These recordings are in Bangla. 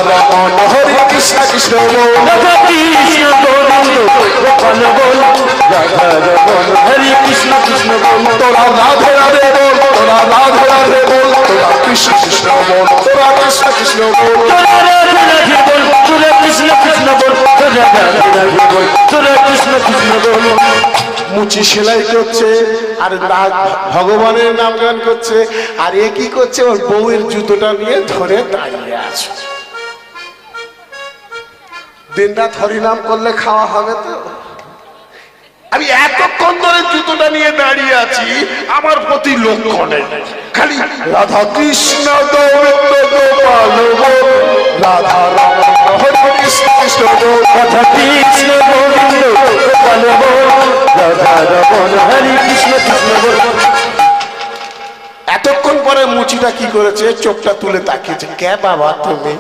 রমন হরে কৃষ্ণ কৃষ্ণ বল রাধা কৃষ্ণ গোবিন্দ গোপাল বল রাধা রমন হরে কৃষ্ণ কৃষ্ণ বল তোরা রাধে রাধে বল তোরা রাধে রাধে বল তোরা কৃষ্ণ কৃষ্ণ বল তোরা কৃষ্ণ কৃষ্ণ বল তোরা রাধা রাধে বল তোরা কৃষ্ণ কৃষ্ণ বল তোরা রাধা রাধে বল তোরা কৃষ্ণ কৃষ্ণ বল মুচি সেলাই করছে আর ভগবানের নাম গান করছে আর এ কি করছে ওর বউয়ের জুতোটা নিয়ে ধরে দাঁড়িয়ে আছে দিন রাত হরিনাম করলে খাওয়া হবে তো আমি এতক্ষণ ধরে জুতোটা নিয়ে দাঁড়িয়ে আছি আমার প্রতি লক্ষ্য নেই খালি রাধা কৃষ্ণ গোবিন্দ গোপাল বল রাধা রমন হরে কৃষ্ণ কৃষ্ণ বল রাধা কৃষ্ণ গোবিন্দ গোপাল বল রাধা রমন হরে কৃষ্ণ কৃষ্ণ বল এতক্ষণ পরে মুচিটা কি করেছে চোখটা তুলে তাকিয়েছে কে বাবা তুমি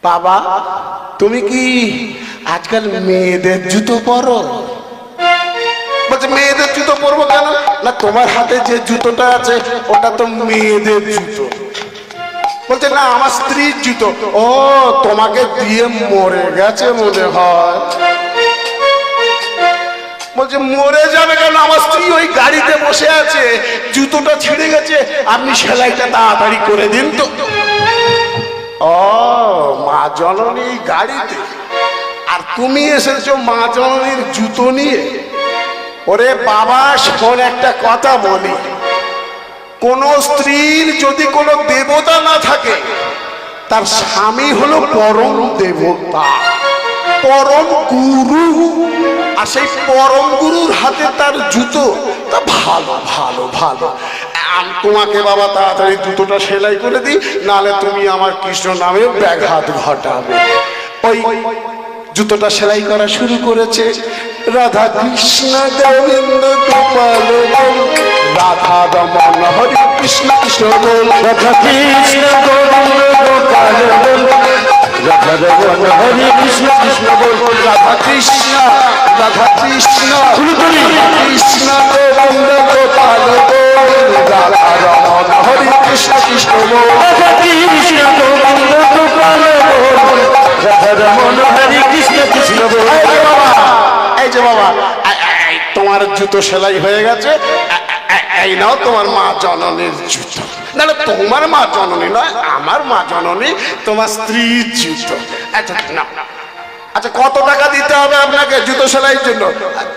বাবা তুমি কি আজকাল মেয়েদের জুতো পরো বলছে মেয়েদের জুতো পরবো কেন না তোমার হাতে যে জুতোটা আছে ওটা তো মেয়েদের জুতো বলছে না আমার স্ত্রীর জুতো ও তোমাকে দিয়ে মরে গেছে মনে হয় বলছে মরে যাবে কেন আমার স্ত্রী ওই গাড়িতে বসে আছে জুতোটা ছিঁড়ে গেছে আপনি সেলাইটা তাড়াতাড়ি করে দিন তো ও মা জননী গাড়িতে আর তুমি এসেছো মা জননীর জুতো নিয়ে ওরে বাবা শোন একটা কথা বলি কোন স্ত্রীর যদি কোনো দেবতা না থাকে তার স্বামী হলো পরম দেবতা পরম গুরু আর সেই পরম গুরুর হাতে তার জুতো তা ভালো ভালো ভালো তোমাকে বাবা তাড়াতাড়ি জুতোটা সেলাই করে দিই নালে তুমি আমার কৃষ্ণ নামে ব্যাঘাত ঘটাবে ওই জুতোটা সেলাই করা শুরু করেছে রাধা কৃষ্ণ গোবিন্দ গোপাল বল রাধা রমন হরে কৃষ্ণ কৃষ্ণ বল রাধা কৃষ্ণ গোবিন্দ গোপাল বল রাধা রমন হরে কৃষ্ণ কৃষ্ণ বল রাধা কৃষ্ণ কৃষ্ণ গোবিন্দ গোপাল বল রাধা রমন হরে কৃষ্ণ কৃষ্ণ বল রাধা কৃষ্ণ গোবিন্দ গোপাল বল রাধা রমন হরে কৃষ্ণ কৃষ্ণ বল এই যে বাবা তোমার জুতো সেলাই হয়ে গেছে এই নাও তোমার মা জননীর জুতো নাহলে তোমার মা জননী নয় আমার মা জননী তোমার স্ত্রীর জুতো আচ্ছা না আচ্ছা কত টাকা দিতে হবে আপনাকে জুতো সেলাইয়ের জন্য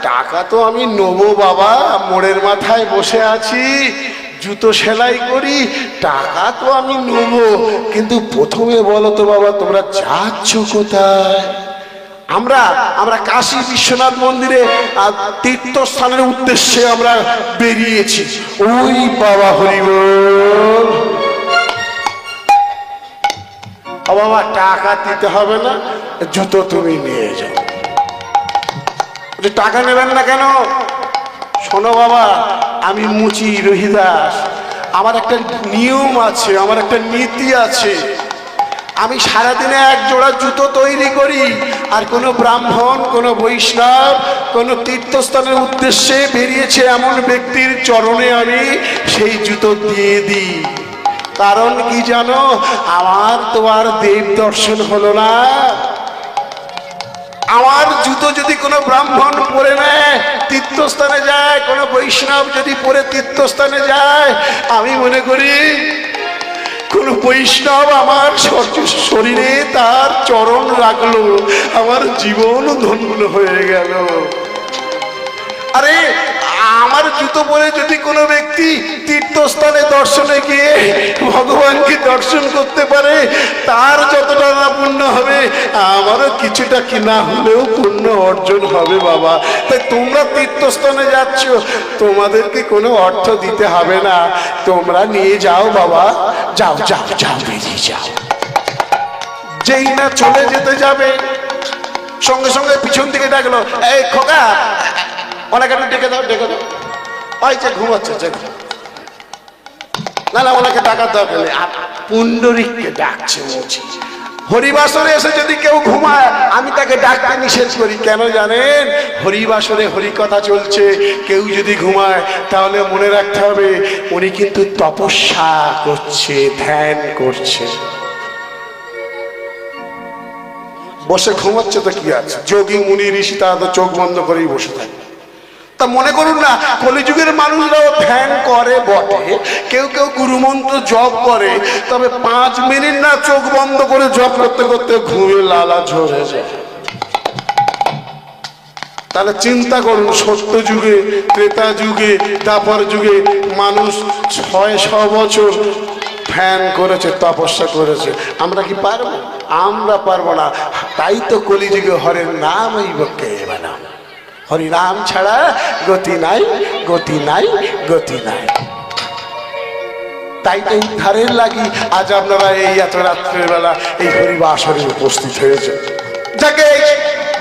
টাকা তো আমি নেবো বাবা মোড়ের মাথায় বসে আছি জুতো সেলাই করি টাকা তো আমি নেবো কিন্তু প্রথমে বলো তো বাবা তোমরা যাচ্ছ কোথায় আমরা আমরা কাশী বিশ্বনাথ মন্দিরে তীর্থস্থানের উদ্দেশ্যে আমরা বেরিয়েছি ওই বাবা হরিবল বাবা টাকা দিতে হবে না জুতো তুমি নিয়ে যাও টাকা নেবেন না কেন শোনো বাবা আমি মুচি রহিদাস আমার একটা নিয়ম আছে আমার একটা নীতি আছে আমি সারাদিনে এক জোড়া জুতো তৈরি করি আর কোনো ব্রাহ্মণ কোনো বৈষ্ণব কোনো তীর্থস্থানের উদ্দেশ্যে বেরিয়েছে এমন ব্যক্তির চরণে আমি সেই জুতো দিয়ে দিই কারণ কি জানো আমার তো আর দেব দর্শন হলো না আমার জুতো যদি কোনো ব্রাহ্মণ পরে নেয় তীর্থস্থানে যায় কোনো বৈষ্ণব যদি পরে তীর্থস্থানে যায় আমি মনে করি কোন বৈষ্ণব আমার শরীরে তার চরণ রাখলো আমার জীবন ধন্য হয়ে গেল আরে আমার জুতো পরে যদি কোনো ব্যক্তি তীর্থস্থানে দর্শনে গিয়ে ভগবানকে দর্শন করতে পারে তার যতটা না পুণ্য হবে আমারও কিছুটা কি না হলেও পুণ্য অর্জন হবে বাবা তাই তোমরা তীর্থস্থানে যাচ্ছ তোমাদেরকে কোনো অর্থ দিতে হবে না তোমরা নিয়ে যাও বাবা যাও যাও যাও বেরিয়ে যাও যেই না চলে যেতে যাবে সঙ্গে সঙ্গে পিছন থেকে ডাকলো এই খোকা ওনাকে একটু ডেকে দাও ওই যে ঘুমাচ্ছে যে না না ওনাকে ডাকার দরকার নেই আর পুণ্ডরিককে ডাকছে মুচি হরিবাসরে এসে যদি কেউ ঘুমায় আমি তাকে ডাকতে নিষেধ করি। কেন জানেন? হরিবাসরে হরিকথা চলছে, কেউ যদি ঘুমায় তাহলে মনে রাখতে হবে উনি কিন্তু তপস্যা করছে, ধ্যান করছে। বসে ঘুমাচ্ছে তো কি আছে, যোগী মুনি ঋষি তারা তো চোখ বন্ধ করেই বসে থাকে। তা মনে করুন না, কলিযুগের মানুষরাও ধ্যান করে বটে, কেউ কেউ গুরুমন্ত্র জপ করে, তবে 5 মিনিট না চোখ বন্ধ করে জপ করতে করতে ঘুমে লালা ঝরে যায়। তাহলে চিন্তা করুন, সত্য যুগে, ত্রেতা যুগে, দ্বাপর যুগে মানুষ 600 বছর ধ্যান করেছে, তপস্যা করেছে। আমরা কি পারবো? আমরা পারবো না। তাই তো কলিযুগে হরের নাম কেবলম, হরি নাম ছাড়া গতি নাই, গতি নাই, গতি নাই। তাই তো উদ্ধারের লাগি আজ আপনারা এই এত রাত্রের বেলা এই হরিবাসরে উপস্থিত হয়েছে। যাকে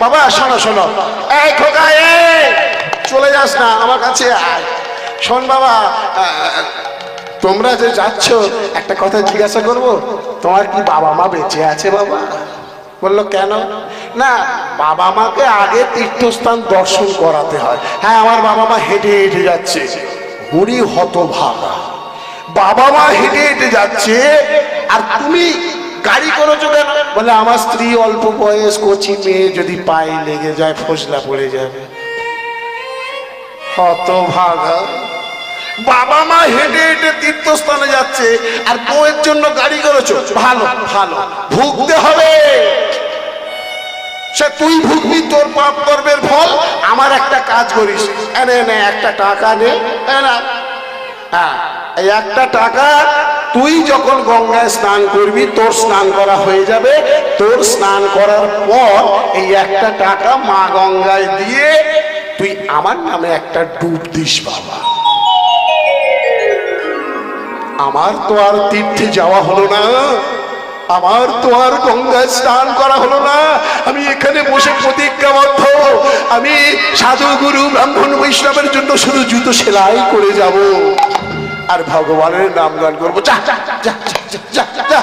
বাবা শোনো শোনো, এই খোকা, চলে যাস না, আমার কাছে আয়। শোন বাবা, তোমরা যে যাচ্ছ একটা কথা জিজ্ঞাসা করব, তোমার কি বাবা মা বেঁচে আছে? বাবা বললো কেন? না, বাবা মাকে আগে তীর্থস্থান দর্শন করাতে হয়। হ্যাঁ, আমার বাবা মা হেঁটে হেঁটে যাচ্ছে। হরি হতভাগা, বাবা মা হেঁটে হেঁটে যাচ্ছে আর তুমি গাড়ি করেছো কেন? বলে আমার স্ত্রী অল্প বয়স, কচি মেয়ে, যদি পায়ে লেগে যায় ফসলা পড়ে যাবে। হতভাগা, বাবা মা হেঁটে হেঁটে তীর্থস্থানে যাচ্ছে আর বউয়ের জন্য গাড়ি করেছো। ভালো ভালো, ভুগতে হবে। সে তুই ভুগবি, তোর পাপ কর্মের ফল। আমার একটা কাজ করিস, এনে নে একটা টাকা নে। হ্যাঁ, এই একটা টাকা তুই যখন গঙ্গায় স্নান করবি, তোর স্নান করা হয়ে যাবে। তোর স্নান করার পর এই একটা টাকা মা গঙ্গায় দিয়ে তুই আমার নামে একটা ডুব দিস। বাবা, আমার তো আর তীর্থে যাওয়া হলো না, আমার তো আর গঙ্গায় স্নান করা হলো না। আমি এখানে বসে প্রতিজ্ঞাবদ্ধ, আমি সাধু গুরু ব্রাহ্মণ বৈষ্ণবের জন্য শুধু জুতো সেলাই করে যাব আর ভগবানের নাম গান করবো। যা যা যা যা যা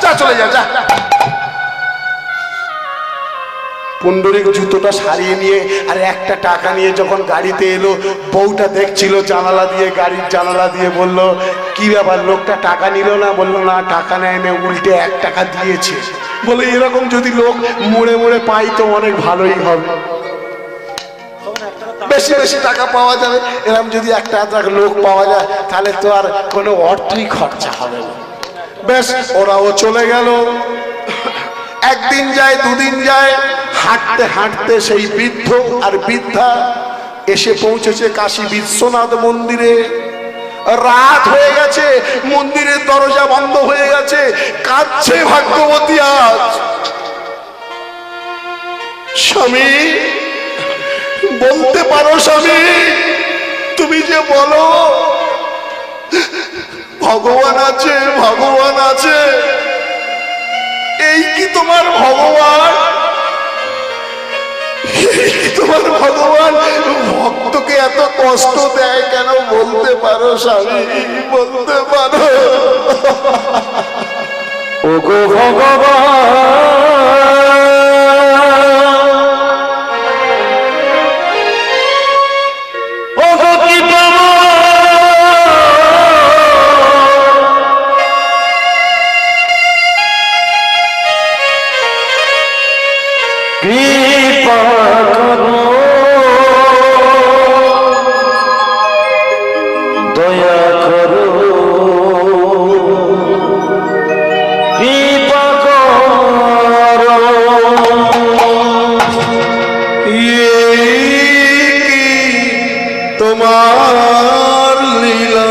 যা, চলে যা যা। পুণ্ডরিক জুতোটা সারিয়ে নিয়ে আর একটা টাকা নিয়ে যখন গাড়িতে এলো, বউটা দেখছিল জানালা দিয়ে, গাড়ির জানালা দিয়ে। বলল, কি ব্যাপার, লোকটা টাকা নিল না? বললো না, টাকা নেয় না, উল্টে 1 টাকা দিয়েছে। বলে এরকম যদি লোক মোড়ে মোড়ে পাই তো অনেক ভালোই হবে, বেশি বেশি টাকা পাওয়া যাবে। এরকম যদি একটা লোক পাওয়া যায় তাহলে তো আর কোনো অর্থই খরচা হবে না। বেশ, ওরাও চলে গেল। একদিন যায়, দুদিন যায়, হাঁটতে হাঁটতে সেই বৃদ্ধ আর বৃদ্ধা এসে পৌঁছেছে কাশী বিশ্বনাথ মন্দিরে। রাত হয়ে গেছে, মন্দিরের দরজা বন্ধ হয়ে গেছে, কাঁদছে ভাগ্যবতী আজ। স্বামী, বলতে পারো স্বামী, তুমি যে বলো ভগবান আছে, ভগবান আছে, এই কি তোমার ভগবান? তোমার ভগবান ভক্তকে এত কষ্ট দেয় কেন? বলতে পারো স্বামী, বলতে পারো। ওগো ভগবান, ওগো কি কৃপা করো, দয়া করো, কৃপা করো। তোমার লীলা,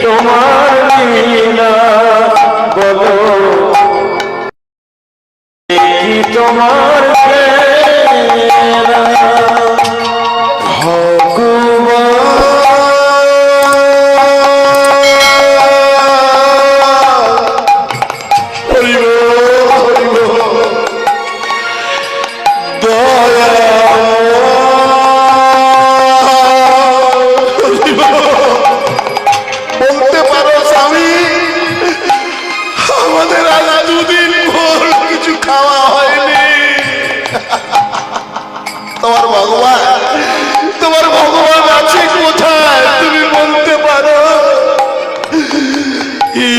তোমার লীলা তোমার খেলা বলতে পারো স্বামী, আমাদের আজ 2 দিন ভোর কিছু খাওয়া হয়নি। তোমার ভগবান আছে কোথায় তুমি বলতে পারো? কি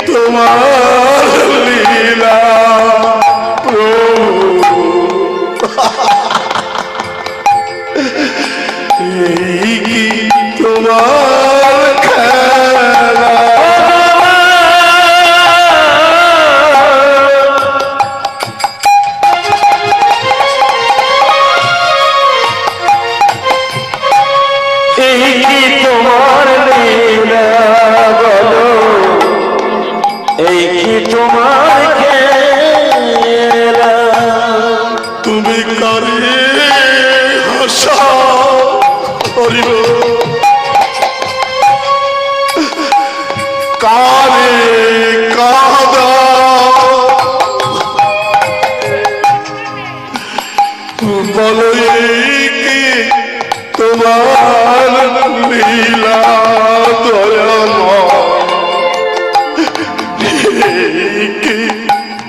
তোমার লীলা প্রভু, এই কি তোমার খেলা? এই কি তোমার লীলা বলো, এই কি তোমার খেলা? তুমি কারে হাসাও, হরিব কারে কাঁদাও, বলো এই কি তোমার লীলা দয়াময়, এই কি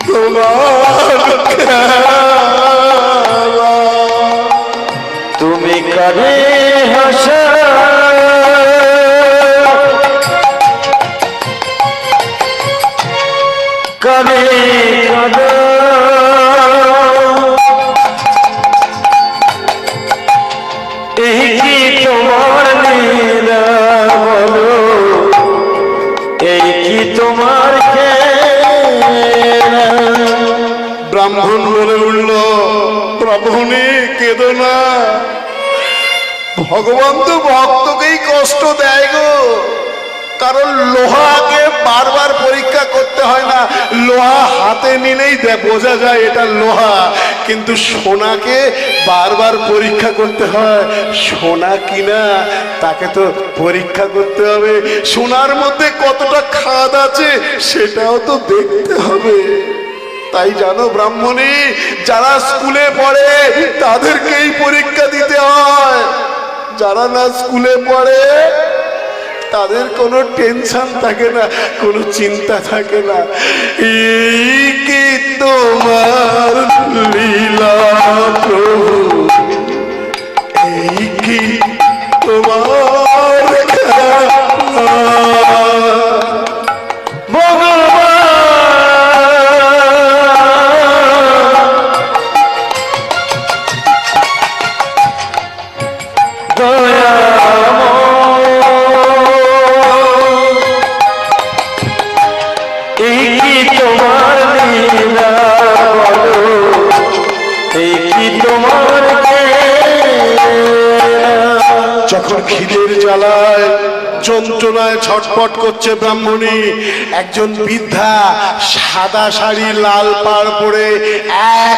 তোমার খেলা? তুমি কারে হাসা কারে কাঁদা, এই কি তোমার লীলা বলো, এই কি তোমার খেলা? ব্রাহ্মণ বলে উঠল, প্রভুনি কেঁদো না, ভগবান তো ভক্তকেই কষ্ট দেয় গো। কারণ লোহাকে বারবার পরীক্ষা করতে হয় না, লোহা হাতে নিলেই বোঝা যায় এটা লোহা, কিন্তু সোনাকে বারবার পরীক্ষা করতে হয়। সোনা কিনা তাকে তো পরীক্ষা করতে হবে, সোনার মধ্যে কতটা খাদ আছে সেটাও তো দেখতে হবে। তাই জানো ব্রাহ্মণী, যারা স্কুলে পড়ে তাদেরকেই পরীক্ষা দিতে হয়, যারা না স্কুলে পড়ে তাদের কোনো টেনশন থাকে না, কোনো চিন্তা থাকে না। এই কি তোমার লীলা প্রভু, এই কি তোমার খেলা? যখন খিদের জ্বালায় যন্ত্রণায় ছটফট করছে ব্রাহ্মণী, একজন বৃদ্ধা সাদা শাড়ি লাল পাড় পরে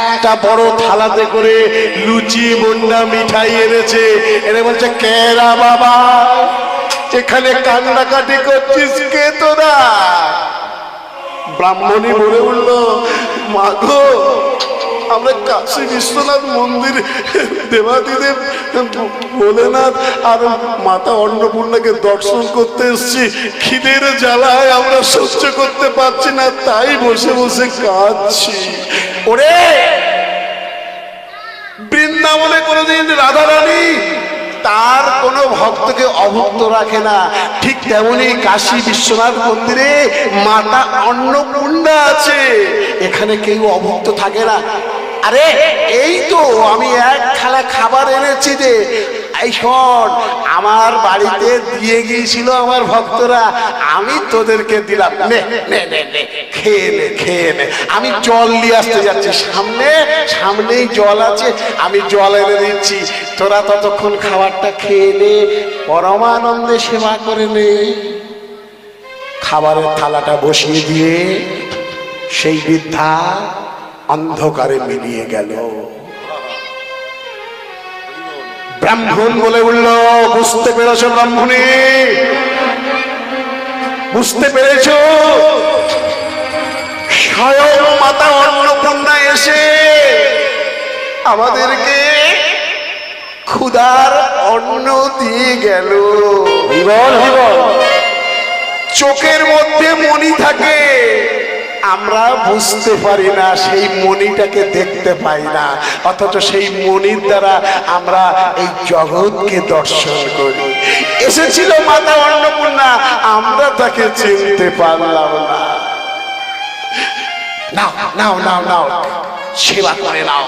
একটা বড় থালাতে করে লুচি বন্ডা মিঠাই এনেছে। এনে বলছে, কেরা বাবা এখানে কান্নাকাটি করছিস, কে তোরা? ব্রাহ্মণী বলে উঠল, মাগো আমরা কাশী বিশ্বনাথ মন্দির দেবাদিদেব ভোলেনাথ আর মাতা অন্নপূর্ণাকে দর্শন করতে এসেছি, খিদের জ্বালায় আমরা সহ্য করতে পারছি না, তাই বসে বসে কাঁদছি। ওরে বৃন্দাবনে কোনোদিন রাধারানী তার কোনো ভক্তকে অভুক্ত রাখে না, ঠিক তেমনি কাশী বিশ্বনাথ মন্দিরে মাতা অন্নপূর্ণা আছে, এখানে কেউ অভুক্ত থাকে না। আরে এই তো আমি এক থালা খাবার এনেছি রে, এই শোন, আমার বাড়িতে দিয়ে গিয়েছিল আমার ভক্তরা, আমি তোদেরকে দিলাম, নে নে নে নে খেয়ে নে খেয়ে নে। আমি জল নিয়ে আসতে যাচ্ছি, সামনেই জল আছে, আমি জল এনে দিচ্ছি, তোরা ততক্ষণ খাবারটা খেয়ে নে, পরমানন্দে সেবা করে নে। খাবারের থালাটা বসিয়ে দিয়ে সেই বৃদ্ধা অন্ধকারে মিলিয়ে গেল। ব্রাহ্মণ বলে উঠল, বুঝতে পেরেছ ব্রাহ্মণী, বুঝতে পেরেছ? স্বয়ং মাতা অন্নপূর্ণা এসে আমাদেরকে ক্ষুধার অন্ন দিয়ে গেল। চোখের মধ্যে মণি থাকে, আমরা বুঝতে পারি না, সেই মণিটাকে দেখতে পাই না, অথচ সেই মণির দ্বারা আমরা এই জগৎকে দর্শন করি। এসেছিল মাতা অন্নপূর্ণা, আমরা তাকে চিনতে পারলাম না। নাও নাও নাও নাও, সেবা করে নাও,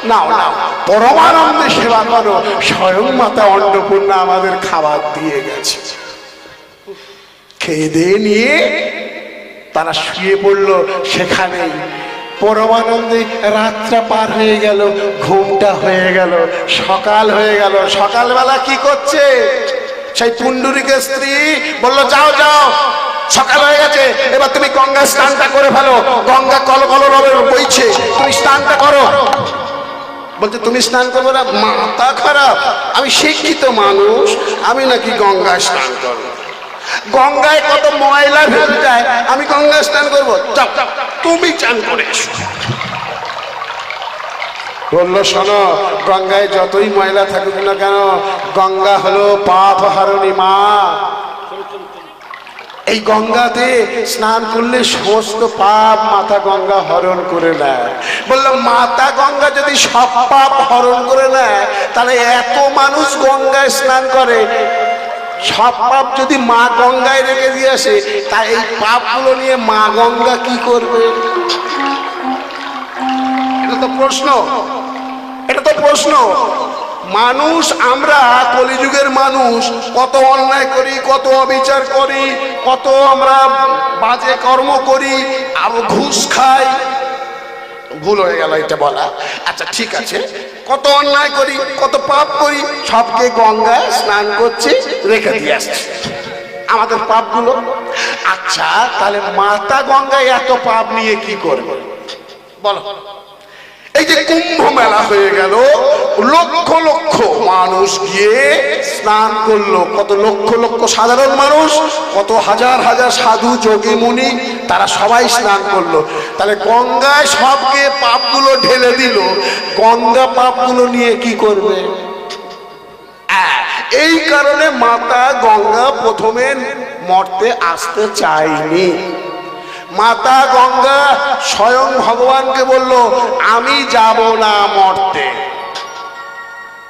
নাও নাও, পরমানন্দে সেবা করো। স্বয়ং মাতা অন্নপূর্ণা আমাদের খাবার দিয়ে গেছে। খেয়ে দিয়ে নিয়ে তারা শুয়ে পড়লো সেখানেই। পরমানন্দে রাতটা পার হয়ে গেল, ঘুমটা হয়ে গেল, সকাল হয়ে গেল। সকালবেলা কি করছে? সেই পুণ্ডরীকের স্ত্রী বলল, যাও যাও, সকাল হয়ে গেছে, এবার তুমি গঙ্গা স্নানটা করে ফেলো, গঙ্গা কলকল রবে বইছে, তুমি স্নানটা করো। বলছে, তুমি স্নান করবো না? মাথা খারাপ, আমি শিক্ষিত মানুষ, আমি নাকি গঙ্গা স্নান করবো? গঙ্গায় কত ময়লা ভেসে যায়, আমি গঙ্গা স্নান করবো? যাও তুমি চান করে এসো। বললো, শোনো, গঙ্গায় যতই ময়লা থাকুক না কেন, গঙ্গা হলো পাপ হারণী মা। এই গঙ্গাতে স্নান করলে সমস্ত পাপ মাতা গঙ্গা হরণ করে নেয়। বললো, মাতা গঙ্গা যদি সব পাপ হরণ করে নেয়, তাহলে এত মানুষ গঙ্গায় স্নান করে, সব পাপ যদি মা গঙ্গায় রেখে দিয়ে আসে, তা এই পাপগুলো নিয়ে মা গঙ্গা কি করবে? এটা তো প্রশ্ন, এটা তো প্রশ্ন। মানুষ, আমরা কলিযুগের মানুষ, কত অন্যায় করি, কত অবিচার করি, কত আমরা বাজে কর্ম করি, আরো ঘুষ খাই। ভুল হয়ে গেল এটা বলা, আচ্ছা ঠিক আছে, কত অন্যায় করি, কত পাপ করি, সবকে গঙ্গায় স্নান করছি, রেখে দিয়ে আসছি আমাদের পাপগুলো। আচ্ছা, তাহলে মাতা গঙ্গায় এত পাপ নিয়ে কি করবে বলো? এই যে কুম্ভ মেলা হয়ে গেল, লক্ষ লক্ষ মানুষ গিয়ে স্নান করলো, কত লক্ষ লক্ষ সাধারণ মানুষ, কত হাজার হাজার সাধু যোগী মুনি, তারা সবাই স্নান করলো। তাহলে গঙ্গায় সবকে পাপগুলো ঢেলে দিল, গঙ্গা পাপগুলো নিয়ে কি করবে? এই কারণে মাতা গঙ্গা প্রথমে মরতে আসতে চায়নি। মাতা গঙ্গা স্বয়ং ভগবানকে বলল, আমি যাব না মরতে।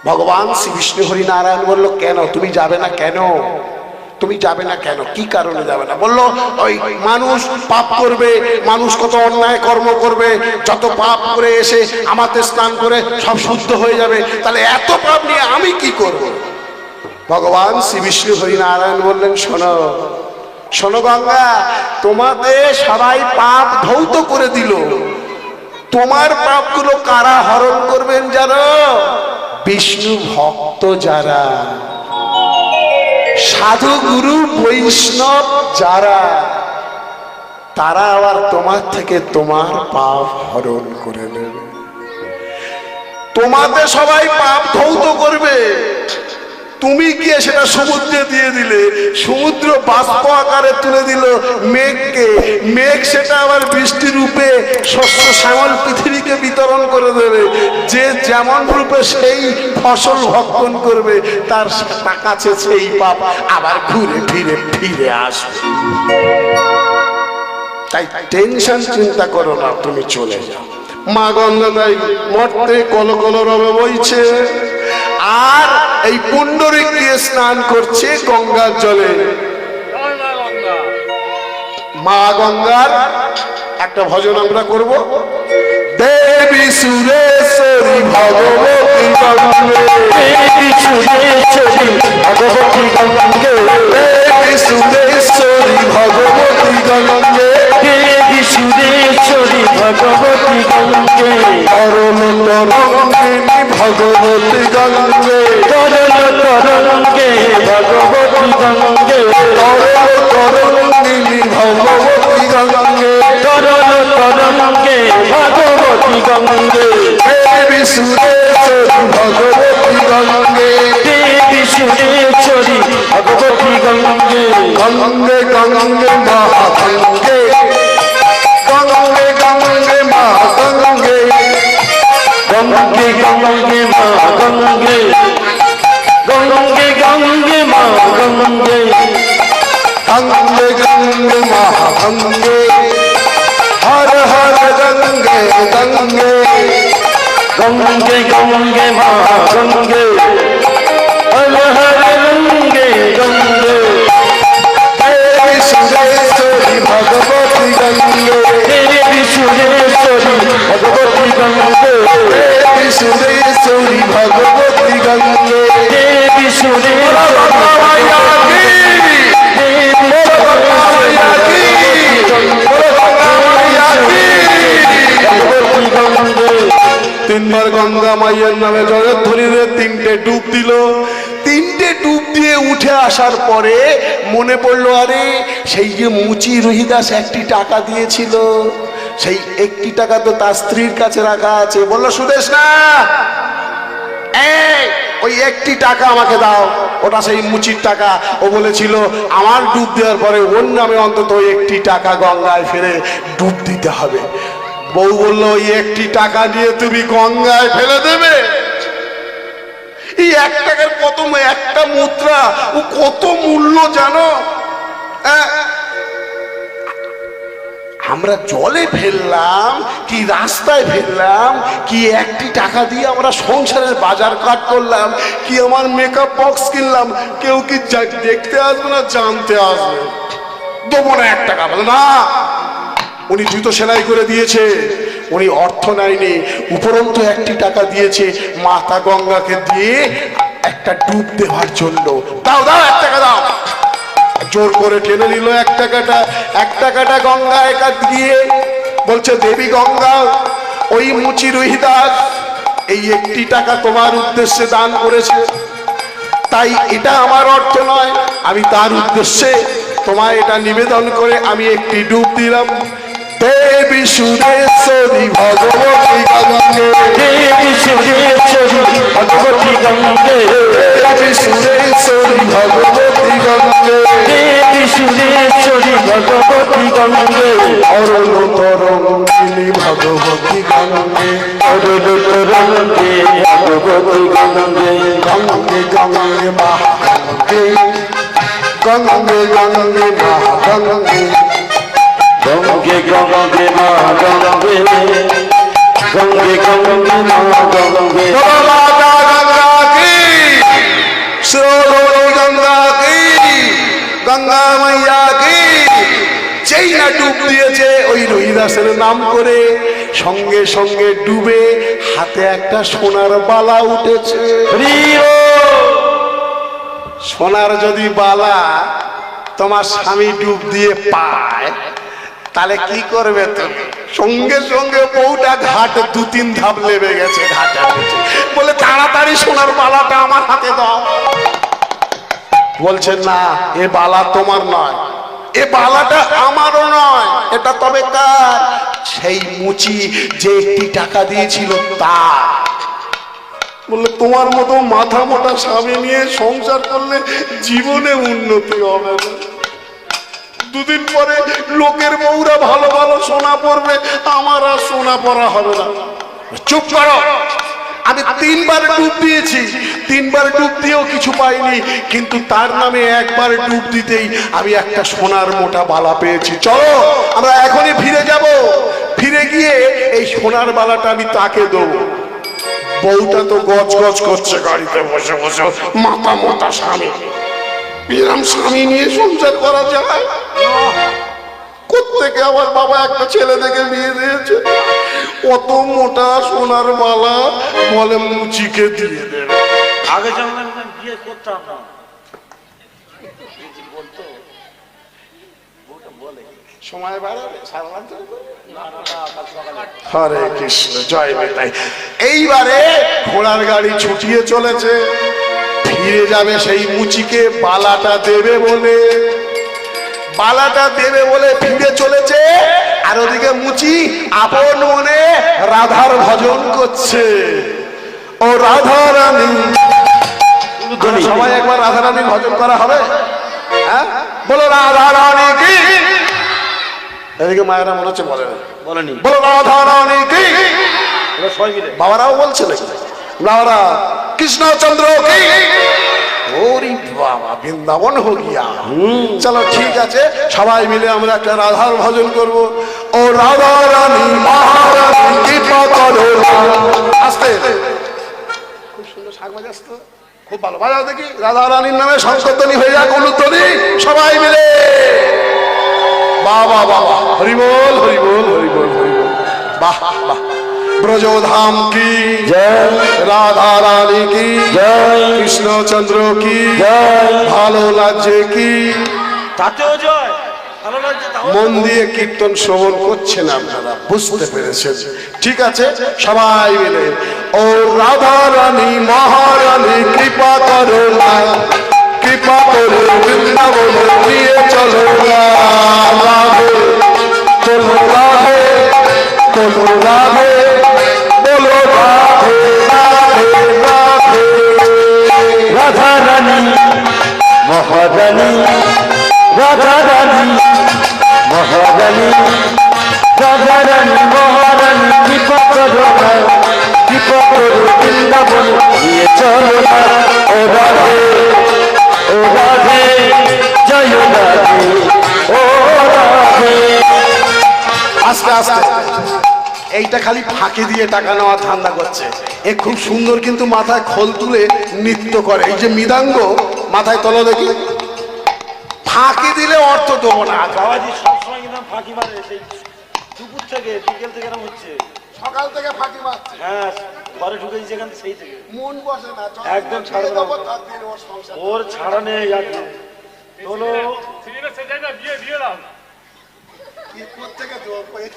ভগবান শ্রী বিষ্ণু হরিনারায়ণ বলল, কেন তুমি যাবে না? কেন তুমি যাবে না? কেন, কি কারণে যাবে না? বলল, ওই মানুষ পাপ করবে, মানুষ কত অন্যায় কর্ম করবে, যত পাপ করে এসে আমাদের স্নান করে সব শুদ্ধ হয়ে যাবে, তাহলে এত পাপ নিয়ে আমি কি করব? ভগবান শ্রী বিষ্ণু হরিনারায়ণ বললেন, শোনো শোনো গঙ্গা, তোমাদের সবাই পাপ ধৌত করে দিল, তোমার পাপগুলো কারা হরণ করবেন জানো? বিষ্ণু ভক্ত যারা, সাধু গুরু বৈষ্ণব যারা, তারা আবার তোমার থেকে তোমার পাপ হরণ করে নেবে। তোমাদের সবাই পাপ ধৌত করবে, তুমি গিয়ে সেটা সমুদ্রে দিয়ে দিলে, সমুদ্র বাষ্প আকারে তুলে দিল মেঘকে, মেঘ সেটা আবার বৃষ্টি রূপে শস্য শ্যামল পৃথিবীকে বিতরণ করে দেবে। যে যেমন রূপে সেই ফসল ভক্ষণ করবে, তার কাছে সেই পাপ আবার ঘুরে ফিরে ফিরে আসবে। তাই টেনশন চিন্তা করো না, তুমি চলে যাও। মা গঙ্গা তাই মর্তে কলকল রবে বইছে, আর এই পুণ্ডরীক দিয়ে স্নান করছে গঙ্গার জলে। মা গঙ্গার একটা ভজন আমরা করব, দেবী সুরেশ্বরী ভগবতী গঙ্গে, দেবী সুরেশ্বরী ভগবতী গঙ্গে, দেবী সুরেশ্বরী ভগবতী গঙ্গে, দেবী সুরেশ্বরী ভগবতী গঙ্গে, তরল তরঙ্গিনী ভগবতী গঙ্গে, তরল তরঙ্গে ভগবতী গঙ্গে, তরল তরঙ্গিনী ভগবতী গঙ্গে, তরল তরঙ্গে ভগবতী গঙ্গে গঙ্গে মা গঙ্গে গঙ্গে গঙ্গে মা গঙ্গে গঙ্গে গঙ্গে মা গঙ্গে গঙ্গে গঙ্গে মা গঙ্গে গঙ্গে গঙ্গে মা গঙ্গে হর হর গঙ্গে গঙ্গে গঙ্গে গঙ্গে মা গঙ্গে হর হর গঙ্গে গঙ্গে দেবী সুরেশ্বরী ভগবতী গঙ্গে দেবী সুরেশ্বরী ভগবতী গঙ্গে দেবী সুরেশ্বরী ভগবতী গঙ্গে দেবী সুরেশ্বরী তিনবার গঙ্গা মাইয়ের নামে জগৎধরীরে তিনটে ডুব দিল। তিনটে ডুব দিয়ে উঠে আসার পরে মনে পড়লো, আরে সেই যে মুচি রোহিদাস একটি টাকা দিয়েছিল, সেই একটি টাকা তো তার স্ত্রীর কাছে রাখা আছে। বললো, সুদেশ না, ওই একটি টাকা আমাকে দাও, ওটা সেই মুচির টাকা। ও বলেছিল আমার ডুব দেওয়ার পরে ওর নামে অন্তত ওই একটি টাকা গঙ্গায় ফেলে ডুব দিতে হবে। বউ বললো, ওই একটি টাকা নিয়ে তুমি গঙ্গায় ফেলে দেবে? এই এক টাকার কত, একটা মুদ্রা ও কত মূল্য জানো? আমরা জলে ফেললাম কি রাস্তায় ফেললাম কি একটি টাকা দিয়ে আমরা সংসারের বাজার কাট করলাম কি আমার মেকআপ বক্স কিনলাম, কেউ কি দেখতে আসবে না জানতে আসবে? দেবো না এক টাকা। বলে না, উনি জুতো সেলাই করে দিয়েছে, উনি অর্থ নেয়নি, উপরন্তু একটি টাকা দিয়েছে মাতা গঙ্গাকে দিয়ে একটা ডুব দেওয়ার জন্য। দাও দাও, এক টাকা দাও। জোর করে টেনে নিল এক টাকাটা গঙ্গায় গিয়ে বলছে, দেবী গঙ্গা, ওই মুচি রোহিদাস এই একটি টাকা তোমার উদ্দেশ্যে দান করেছে, তাই এটা আমার অর্থ নয়, আমি তার উদ্দেশ্যে তোমায় এটা নিবেদন করে আমি একটি ডুব দিলাম। দেবী সুরেশ্বরী ভগবতী গঙ্গে দেবী সুরেশ্বরী ভগবতী গঙ্গে দেবী সুরেশ্বরী ভগবতী গঙ্গে দেবী সুরেশ্বরী ভগবতী গঙ্গে অরুণ তরঙ্গিনী ভগবতী গঙ্গে অরুণ তরঙ্গে ভগবতী গঙ্গে গঙ্গে গঙ্গে মা গঙ্গে গঙ্গে গঙ্গে মা গঙ্গে গঙ্গে গঙ্গে মা গঙ্গে গঙ্গে গঙ্গে মা গঙ্গে মাতা গঙ্গা কি, শ্রী গঙ্গা কি, গঙ্গা মাইয়া কি। যেই না ডুব দিয়েছে ওই রোহিদাসের নাম করে, সঙ্গে সঙ্গে ডুবে হাতে একটা সোনার বালা উঠেছে। সোনার যদি বালা তোমার স্বামী ডুব দিয়ে পায় তাহলে কি করবে তুমি? সঙ্গে সঙ্গে বউটা ঘাট 2-3 ধাপ লেবে গেছে ঘাটে, বলে তাড়াতাড়ি সোনার বালাটা আমার হাতে দাও। বলছেন না, এ বালা তোমার নয়, এ বালাটা আমারও নয়, এটা তবে কার? সেই মুচি যে একটি টাকা দিয়েছিল তার। বললে, তোমার মতো মাথা মোটা স্বামী নিয়ে সংসার করলে জীবনে উন্নতি হবে না। 2 দিন পরে লোকের বউরা ভালো ভালো সোনা পরবে, আমার আর সোনা পরা হবে না। চুপ করো, আমি 3 বার ডুব দিয়েছি, 3 বার ডুব দিয়েও কিছু পাইনি, কিন্তু তার নামে একবার ডুব দিতেই আমি একটা সোনার মোটা বালা পেয়েছি। চলো আমরা এখনই ফিরে যাব, ফিরে গিয়ে এই সোনার বালাটা আমি তাকে দেবো। বউটা তো গজ গজ করছে গাড়িতে বসে বসে, মাথা মোটা স্বামী, এরম স্বামী নিয়ে সংসার করা যায়? কোত্থেকে আমার বাবা একটা ছেলে দেখে বিয়ে দিয়েছে, অত মোটা সোনার বালা, বলে মুচিকে দিয়ে দেবে। আগে জানলাম বিয়ে করতাম না। সময় বাড়াবে, হরে কৃষ্ণ, জয় নিতাই। এইবারে ঘোড়ার গাড়ি ছুটিয়ে চলেছে, ফিরে যাবে সেই মুচিকে বালাটা দেবে বলে, বালাটা দেবে বলে ফিরে চলেছে। আর ওদিকে মুচি আপন মনে রাধার ভজন করছে। ও রাধা রানী, সবাই একবার রাধা রানীর ভজন করা হবে? হ্যাঁ, বলো রাধা রানী কি। এদিকে মায়েরা মনে হচ্ছে বলে না, বলেনি বলো রাধা রানী কি। ওরা সবাই মিলে বাবারাও বলছে নাকি, বাবারা কৃষ্ণচন্দ্র কি। ওরে বাবা, বৃন্দাবন হো গিয়া। চলো ঠিক আছে, সবাই মিলে আমরা একটা রাধার ভজন করব। ও রাধা রানী মহারানী কৃপা করো। আস্তে, খুব সুন্দর শাক বাজাস তো, খুব ভালো বাজাও দেখি। রাধা রানীর নামে সংকীর্তনী হয়ে যাক, উলুধ্বনি সবাই মিলে। বাবা বাবা, হরি বল হরি বল হরি বল হরি বল। বাহ বাহ। ব্রজধাম কি জয়, রাধা রানী কি জয়, কৃষ্ণচন্দ্র কি জয়, ভালো লাগছে কি। তাতেও জয়, ভালো লাগছে তাও। মন দিয়ে কীর্তন শ্রবণ করছেন আপনারা, বুঝতে পেরেছেন? ঠিক আছে, সবাই মিলে ও রাধা রানী মহারানী কৃপা করো না, কৃপা করে বৃন্দাবনে নিয়ে চলো না। রাধে বলো রাধে, বলো রাধে, বলো রাধে রাধে রাধে। রাধা রানী মহারানী, রাধা রানী মহারানী, রাধা রানী মহারানী কৃপা করো না, কৃপা করো বৃন্দাবন নিয়ে চলো না। ও রাধে, ও রাধে, জয় রাধে, ও রাধে। আস্তে আস্তে, এইটা খালি ফাঁকি দিয়ে টাকা নেওয়ার ধান্দা করছে। এ খুব সুন্দর কিন্তু মাথায় খোল তুলে নৃত্য করে। এই যে মৃদাঙ্গ মাথায় তোলো দেখি, ফাঁকি দিলে অর্থ দেবো না। বাবাজি সবসময় কিন্তু ফাঁকি মারে, সেই দুপুর থেকে বিকেল থেকে এরকম হচ্ছে। সকাল থেকে ফাঁকি মারছে, হ্যাঁ, ঘরে ঢুকেছি যেখান থেকে সেই থেকে মন বসে না। একদম ছাড়বে না। ওর ছাড়া নেই। একদম তোলো,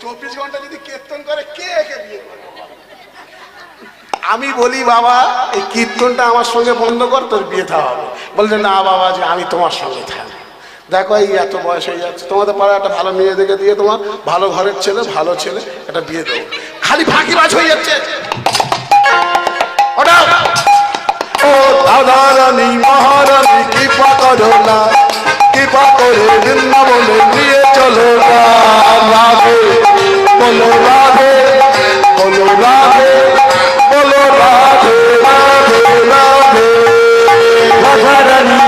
24 ঘন্টা যদি কীর্তন করে কে একে বিয়ে করে? আমি বলি বাবা এই কীর্তনটা আমার সঙ্গে বন্ধ কর, তোর বিয়ে থা হবে। বলছে না বাবা, যে আমি তোমার সঙ্গে থাকবো। দেখো এই এত বয়স হয়ে যাচ্ছে, তোমাদের পাড়ায় একটা ভালো মেয়ে দেখে দিয়ে, তোমার ভালো ঘরের ছেলে, ভালো ছেলে একটা বিয়ে দেবো। খালি ফাঁকিবাজ হয়ে যাচ্ছে। ওটা ও রাধা রানী মহারানী কৃপা করো না, কৃপা করে বৃন্দাবনে নিয়ে চলো না। রাধে বলো রাধে, বলো রাধে, বলো রাধে রাধে রাধে। রাধা রানী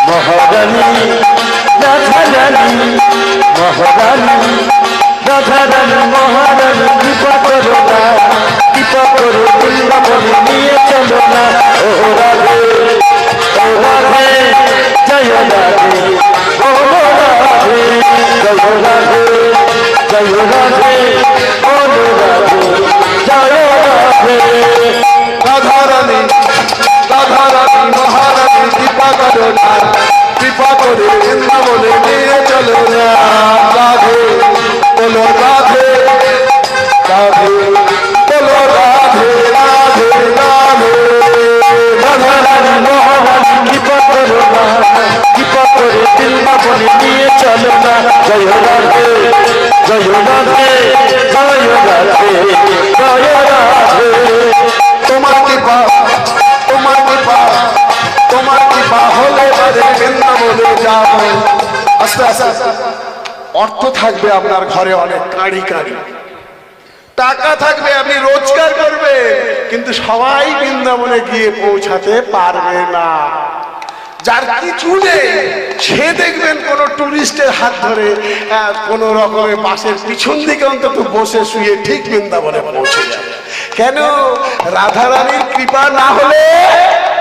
মহারানী, রাধা রানী মহারানী, রাধা রানী মহারানী কৃপা করো না, কৃপা করো বৃন্দাবনে নিয়ে চলো না। ও রাধে, ও রাধে, জয় রাধে, ও রাধে, জয় রাধে, জয় রাধে, ও রাধে, জয় রাধে। রাধা রানী, রাধা রানী মহারানী কৃপা করো না, কৃপা করে বৃন্দাবনে নিয়ে চলো না। রাধে বলো রাধে, রাধে বলো রাধে রাধে রাধে। রাধা রানী মহারানী কৃপা করো না, কৃপা করে বৃন্দাবনে নিয়ে চলো না। জয় রাধে, জয় রাধে, জয় রাধে, জয় রাধে। তোমার কৃপা, তোমার কৃপা, তোমার কৃপা হলে বারে বৃন্দাবনে যাবো। আস্তে আস্তে, অর্থ থাকবে আপনার ঘরে অনেক, কাঁড়ি কাঁড়ি টাকা থাকবে, আপনি রোজগার করবে, কিন্তু সবাই বৃন্দাবনে গিয়ে পৌঁছাতে পারবে না। যার কিছু নেই সে দেখবেন কোন টুরিস্টের হাত ধরে কোন রকমের বাসের পিছন দিকে অন্তত বসে শুয়ে ঠিক বৃন্দাবনে পৌঁছে যাবে। কেন? রাধা রানীর কৃপা না হলে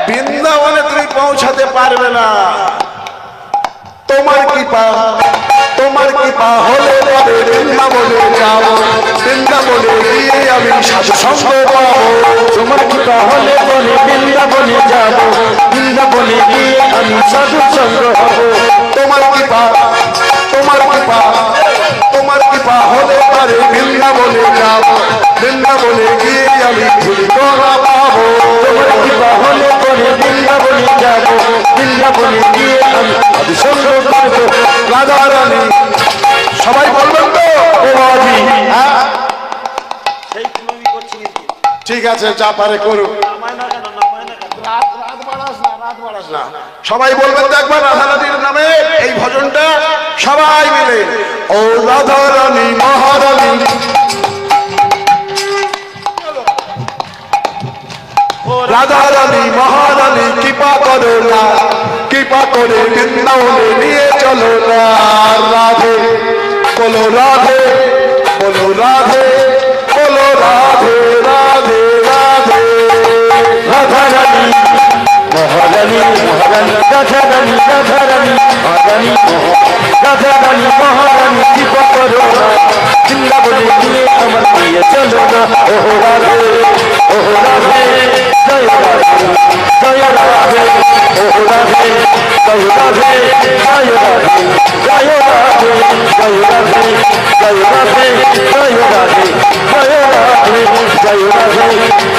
বৃন্দাবনে তুমি পৌঁছাতে পারবে না। তোমার কৃপা, তোমার কৃপা হলে পরে বৃন্দাবনে যাব, বৃন্দাবনে গিয়ে আমি সাধু সঙ্গ পাবো। তোমার কৃপা হলে পরে বৃন্দাবনে যাব, বৃন্দাবনে গিয়ে আমি সাধু সঙ্গ হব। তোমার কৃপা, তোমার কৃপা, তোমার কৃপা হলে পরে বৃন্দাবনে যাব, বৃন্দাবনে গিয়ে আমি ভুলি করা পাবো। তোমার কৃপা হলে পরে বৃন্দাবনে যাব, বৃন্দাবনে গিয়ে আমি সাধু সঙ্গ করব। রাধা রানী সবাই বলবেন তো? হ্যাঁ সেই তুমি করছি নাকি? ঠিক আছে, যা পারে করুক। নামায় না কেন, নামায় না কেন? রাত রাত বাড়াস না, রাত বাড়াস না। সবাই বলবেন তো একবার রাধা রানীর নামে এই ভজন সবাই মিলে ও রাধারানী মহারানী রাধারানী মহারানী কৃপা করো না, কৃপা করে বৃন্দাবনে নিয়ে চলো না। রাধে বলো রাধে, বলো রাধে, বলো রাধে রাধে রাধে। রাধারানী মহারানী মহারানী রাধারানী রাধারানী মহারানী রাধারানী মহারানী কৃপা করো না, বৃন্দাবনে নিয়ে আমার নিয়ে চলো না। ও রাধে, ও রাধে, জয় রাধে, জয় রাধে, ও রাধে, জয় রাধে, জয় রাধে, জয় রাধে, জয় রাধে, জয় রাধে, জয় রাধে, জয় রাধে, জয় রাধে,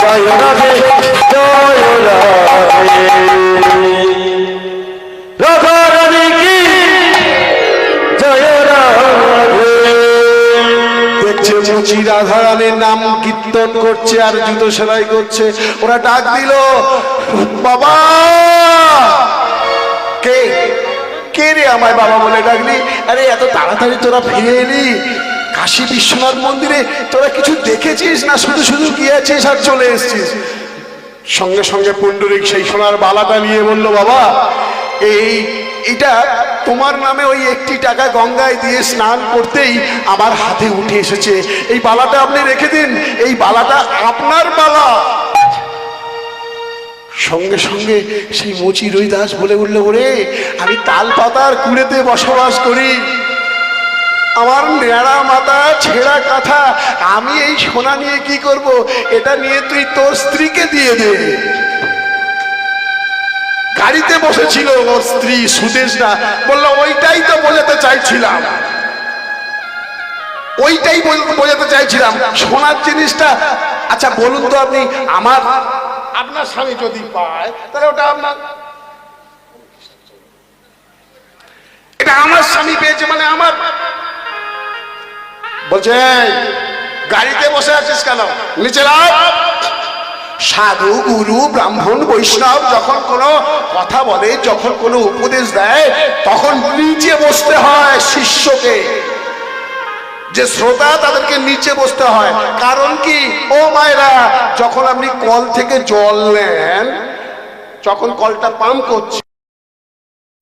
জয় রাধে, জয় রাধে। রাধা রানী কি জয় রাধে। দেখছে মুচি রাধারানীর নাম কীর্তন করছে আর জুতো সেলাই করছে। ওরা ডাক দিল, বাবা। কে কে রে আমায় বাবা বলে ডাকলি? আরে এত তাড়াতাড়ি তোরা ফিরে এলি? কাশী বিশ্বনাথ মন্দিরে তোরা কিছু দেখেছিস না শুধু শুধু গিয়েছিস আর চলে এসেছিস? সঙ্গে সঙ্গে পুণ্ডরিক সেই সোনার বালাটা নিয়ে বলল, বাবা এটা তোমার নামে ওই 1টি টাকা গঙ্গায় দিয়ে স্নান করতেই আমার হাতে উঠে এসেছে। এই বালাটা আপনি রেখে দিন, এই বালাটা আপনার বালা। সঙ্গে সঙ্গে সেই মুচি রুইদাস বলে উঠল, ওরে আমি তালপাতার কুড়েতে বসবাস করি, আমার নেড়া মাথা ছেঁড়া কাঁথা, আমি এই সোনা নিয়ে কি করব? এটা নিয়ে তুই তোর স্ত্রীকে দিয়ে দে। গাড়িতে বসেছিল ওর স্ত্রী সুদেশনা, বললো ওইটাই তো বোঝাতে চাইছিলাম, ওইটাই বোঝাতে চাইছিলাম সোনার জিনিসটা। আচ্ছা বলুন তো আপনি, আপনার স্বামী যদি পায় তাহলে ওটা আপনার, এটা আমার স্বামী পেয়েছে মানে আমার। বলছে গাড়িতে বসে আছিস কেন, নিচে নাম। সাধু গুরু ব্রাহ্মণ বৈষ্ণব যখন কোনো কথা বলে, যখন কোনো উপদেশ দেয়, তখন নিচে বসতে হয় শিষ্যকে। যে শ্রোতা তাদেরকে নিচে বসতে হয়। কারণ কি ও মায়েরা, যখন আপনি কল থেকে জল নেন, যখন কলটা পাম্প করছে